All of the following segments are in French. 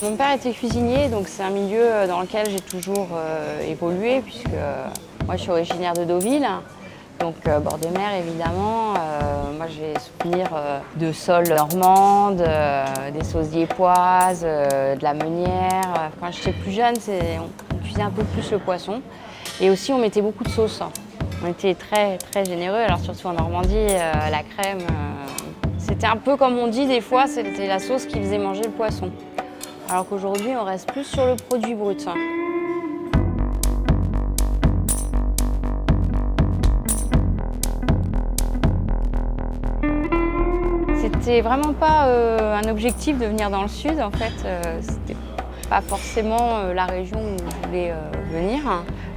Mon père était cuisinier, donc c'est un milieu dans lequel j'ai toujours évolué, puisque moi je suis originaire de Deauville, donc bord de mer évidemment. Moi j'ai souvenir de sols normandes, des sauces diepoises, de la meunière. Quand j'étais plus jeune, on cuisait un peu plus le poisson, et aussi on mettait beaucoup de sauce. On était très très généreux, alors surtout en Normandie, la crème, c'était un peu comme on dit des fois, c'était la sauce qui faisait manger le poisson. Alors qu'aujourd'hui, on reste plus sur le produit brut. C'était vraiment pas un objectif de venir dans le sud. En fait, c'était pas forcément la région où je voulais venir.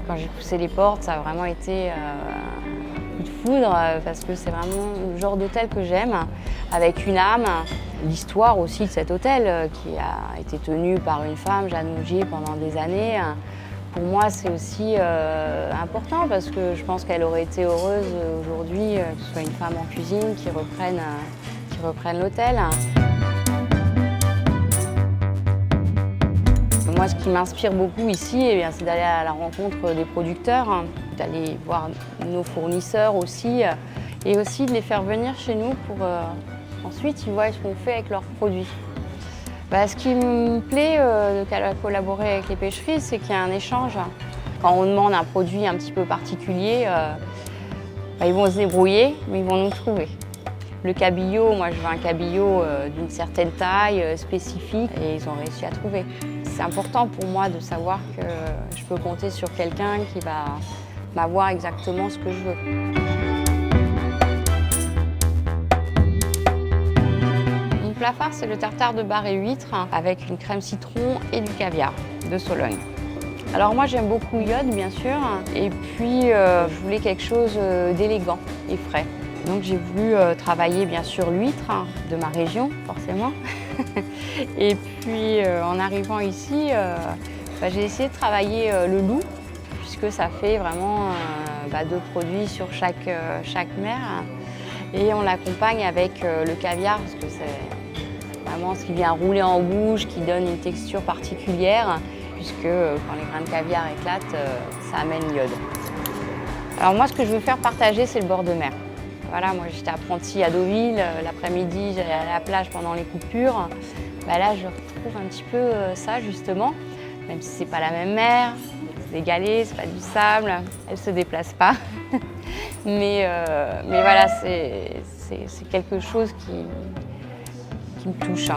Quand j'ai poussé les portes, ça a vraiment été un coup de foudre parce que c'est vraiment le genre d'hôtel que j'aime, avec une âme. L'histoire aussi de cet hôtel qui a été tenu par une femme, Jeanne Mougier, pendant des années. Pour moi, c'est aussi important parce que je pense qu'elle aurait été heureuse aujourd'hui que ce soit une femme en cuisine qui reprenne l'hôtel. Moi, ce qui m'inspire beaucoup ici, c'est d'aller à la rencontre des producteurs, d'aller voir nos fournisseurs aussi, et aussi de les faire venir chez nous pour ensuite ils voient ce qu'on fait avec leurs produits. Ce qui me plaît de collaborer avec les pêcheries, c'est qu'il y a un échange. Quand on demande un produit un petit peu particulier, ils vont se débrouiller, mais ils vont nous trouver. Le cabillaud, moi je veux un cabillaud d'une certaine taille, spécifique, et ils ont réussi à trouver. C'est important pour moi de savoir que je peux compter sur quelqu'un qui va m'avoir exactement ce que je veux. Mon plat phare, c'est le tartare de bar et huîtres avec une crème citron et du caviar de Sologne. Alors moi j'aime beaucoup l'iode bien sûr, et puis je voulais quelque chose d'élégant et frais. Donc j'ai voulu travailler bien sûr l'huître de ma région, forcément. Et puis en arrivant ici, j'ai essayé de travailler le loup, puisque ça fait vraiment 2 produits sur chaque mer. Et on l'accompagne avec le caviar, parce que c'est vraiment ce qui vient rouler en bouche, qui donne une texture particulière, puisque quand les grains de caviar éclatent, ça amène l'iode. Alors moi, ce que je veux faire partager, c'est le bord de mer. Voilà, moi j'étais apprentie à Deauville, l'après-midi j'allais à la plage pendant les coupures. Là je retrouve un petit peu ça justement, même si c'est pas la même mer, c'est des galets, c'est pas du sable, elle se déplace pas. mais voilà, c'est quelque chose qui me touche.